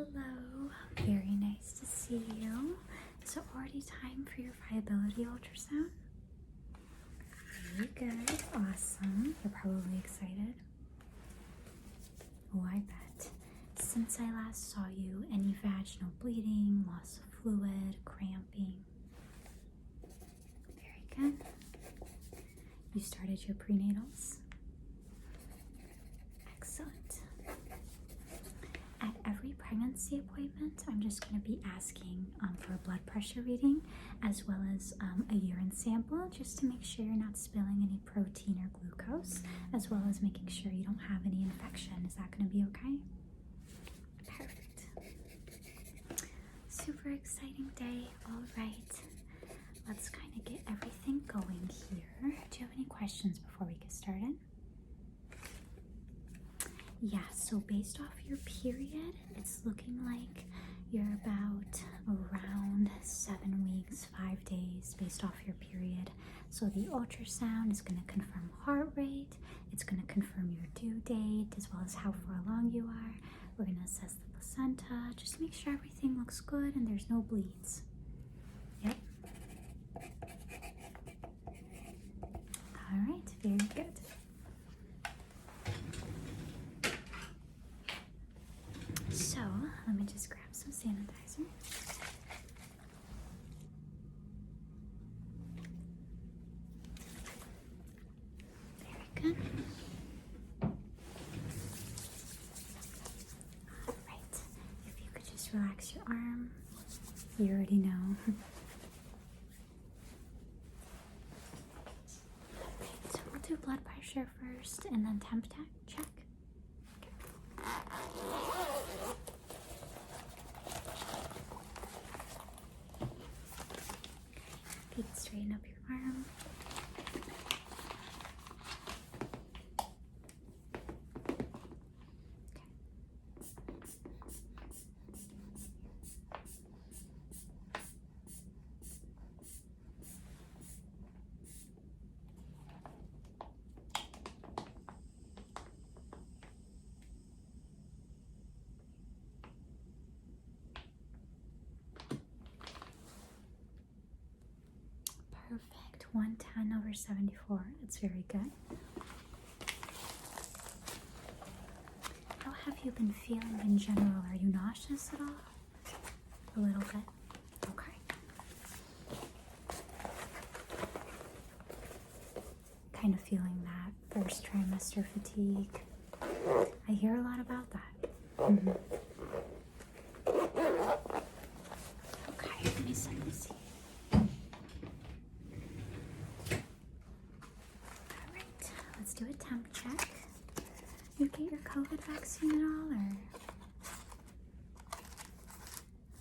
Hello, very nice to see you. Is it already time for your viability ultrasound? Very good, awesome. You're probably excited. Oh, I bet. Since I last saw you, any vaginal bleeding, loss of fluid, cramping? Very good. You started your prenatals? Excellent. At every pregnancy appointment, I'm just going to be asking for a blood pressure reading as well as a urine sample just to make sure you're not spilling any protein or glucose, as well as making sure you don't have any infection. Is that going to be okay? Perfect. Super exciting day. All right. Let's kind of get everything going here. Do you have any questions before we get started? Yeah, so based off your period, it's looking like you're about around 7 weeks, 5 days based off your period. So the ultrasound is going to confirm heart rate, it's going to confirm your due date, as well as how far along you are. We're going to assess the placenta, just make sure everything looks good and there's no bleeds. Yep. All right, very good. So, let me just grab some sanitizer. Very good. Alright, if you could just relax your arm. You already know. Alright, so we'll do blood pressure first and then temp check. You can straighten up your arm. Perfect. 110/74. That's very good. How have you been feeling in general? Are you nauseous at all? A little bit. Okay. Kind of feeling that first trimester fatigue. I hear a lot about that. Okay, let me set this here. Let's do a temp check. You get your COVID vaccine at all, or?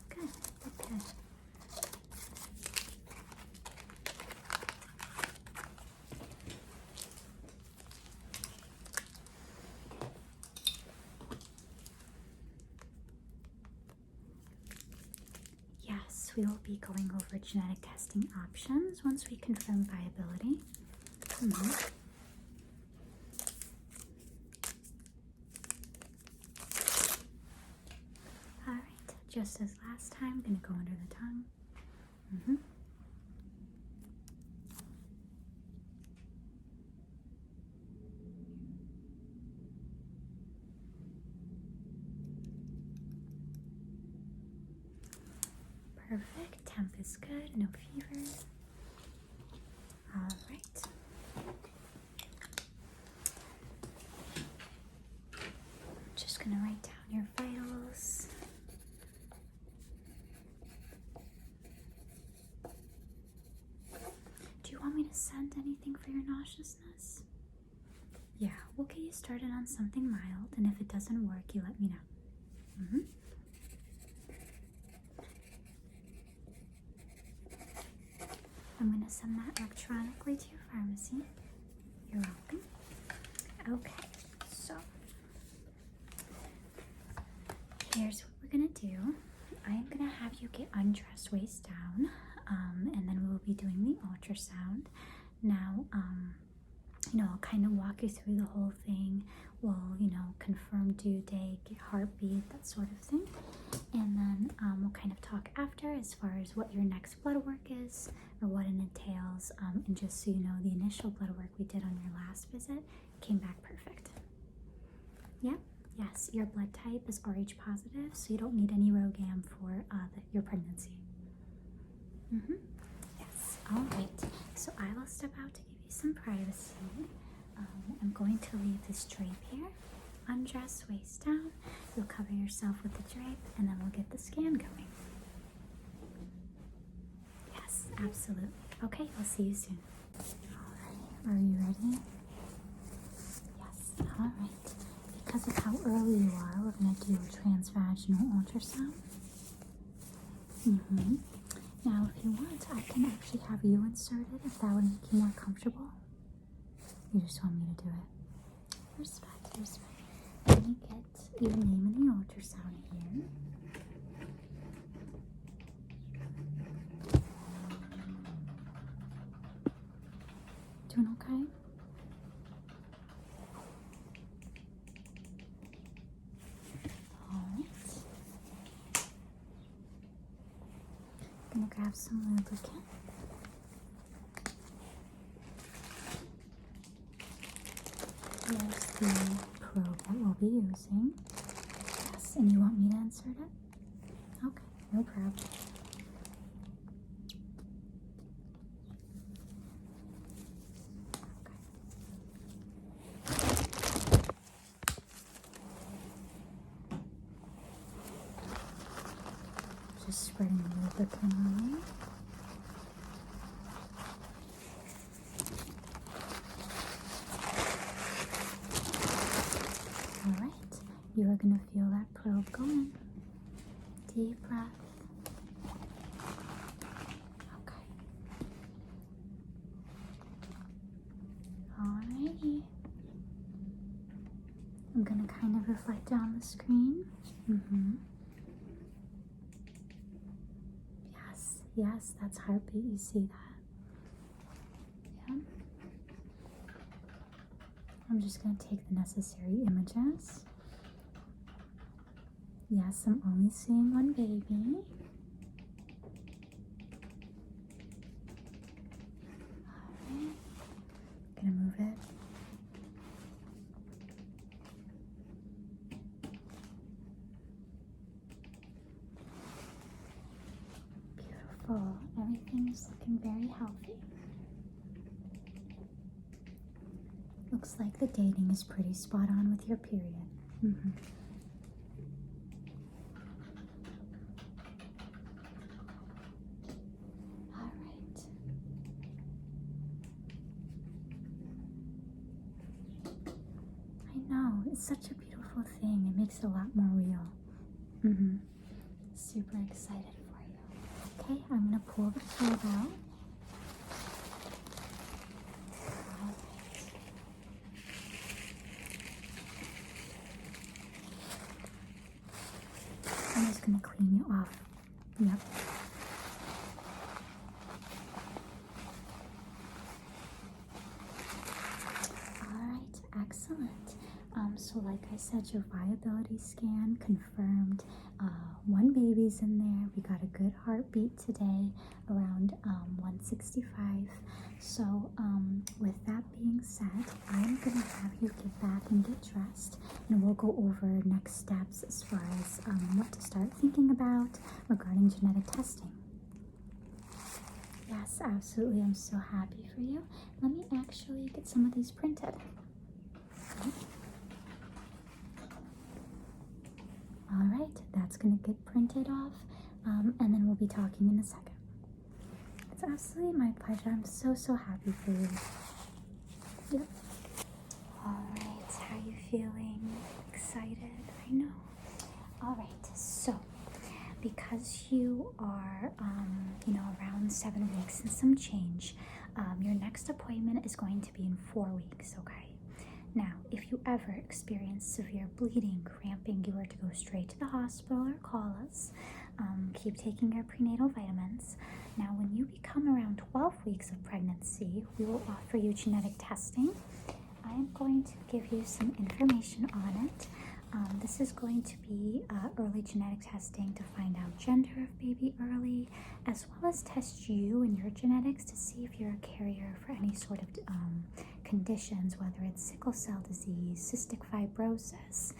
Good, good. Yes, we will be going over genetic testing options once we confirm viability. Alright, just as last time, I'm going to go under the tongue. Perfect, temp is good, no fever. Alright. Just going to write down your vitals. Do you want me to send anything for your nauseousness? Yeah, we'll get you started on something mild, and if it doesn't work, you let me know. I'm going to send that electronically to your pharmacy. You're welcome. Okay, so here's what we're going to do. I'm going to have you get undressed waist down, and then we'll be doing the ultrasound. Now, I'll kind of walk you through the whole thing. We'll, confirm due date, get heartbeat, that sort of thing. And then we'll kind of talk after as far as what your next blood work is or what it entails. And just so you know, the initial blood work we did on your last visit came back perfect. Yeah? Yes, your blood type is Rh positive, so you don't need any RhoGAM for your pregnancy. Yes, all right. So I will step out to give you some privacy. I'm going to leave this drape here. Undress, waist down. You'll cover yourself with the drape, and then we'll get the scan going. Yes, absolutely. Okay, I'll see you soon. All right, are you ready? Yes, all right. Because of how early you are, we're going to do a transvaginal ultrasound. Now, if you want, I can actually have you inserted if that would make you more comfortable. You just want me to do it. Respect, respect. Let me get your name in the ultrasound here. Doing okay? Alright. I'm gonna grab some lubricant. Here's the probe that we'll be using. Yes, and you want me to insert it? Okay, no problem. Just spreading the lubricant on. Alright, you are going to feel that probe go in. Deep breath. Okay. Alrighty. I'm going to kind of reflect on the screen. Yes, that's heartbeat. You see that? Yeah. I'm just going to take the necessary images. Yes, I'm only seeing one baby. Alright. Gonna move it. Beautiful. Everything is looking very healthy. Looks like the dating is pretty spot on with your period. All right. I know, it's such a beautiful thing. It makes it a lot more real. Super excited for you. Okay, I'm gonna pull the probe out. I'm just going to clean you off. Yep. Alright, excellent. So like I said, your viability scan confirmed 1 baby's in there. We got a good heartbeat today, around 165. So with that being said, I'm going to have you get back and get dressed, and we'll go over next steps as far as what to start thinking about regarding genetic testing. Yes, absolutely. I'm so happy for you. Let me actually get some of these printed. Okay. All right, that's going to get printed off, and then we'll be talking in a second. It's absolutely my pleasure. I'm so happy for you. Yep. All right, how you feeling? Excited? I know. All right, so because you are, around 7 weeks and some change, your next appointment is going to be in 4 weeks, okay? Now, if you ever experience severe bleeding, cramping, you are to go straight to the hospital or call us. Keep taking your prenatal vitamins. Now, when you become around 12 weeks of pregnancy, we will offer you genetic testing. I am going to give you some information on it. This is going to be early genetic testing to find out gender of baby early, as well as test you and your genetics to see if you're a carrier for any sort of conditions, whether it's sickle cell disease, cystic fibrosis.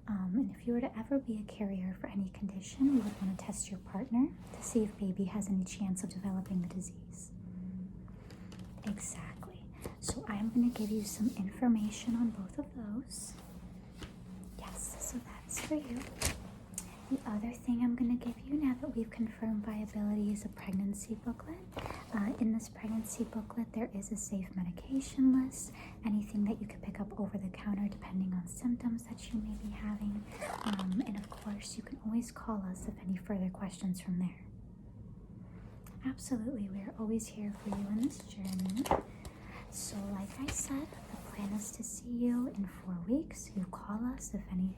And if you were to ever be a carrier for any condition, we would want to test your partner to see if baby has any chance of developing the disease. Exactly. So I'm going to give you some information on both of those. Yes, so that's for you. The other thing I'm going to give you now that we've confirmed viability is a pregnancy booklet. In this pregnancy booklet, there is a safe medication list, anything that you could pick up over the counter depending on symptoms that you may be having. And of course, you can always call us if any further questions from there. Absolutely, we are always here for you in this journey. So like I said, the plan is to see you in 4 weeks. You call us if any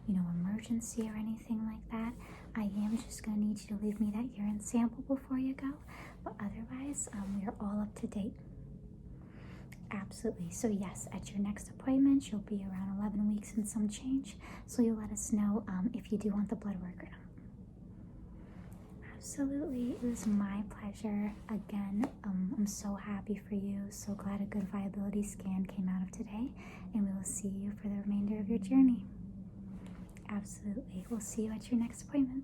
emergency or anything like that. I am just going to need you to leave me that urine sample before you go, but otherwise we are all up to date. Absolutely. So yes, at your next appointment you'll be around 11 weeks and some change, so you'll let us know if you do want the blood work or not. Absolutely, it was my pleasure. Again, I'm so happy for you, so glad a good viability scan came out of today, and we will see you for the remainder of your journey. Absolutely. We'll see you at your next appointment.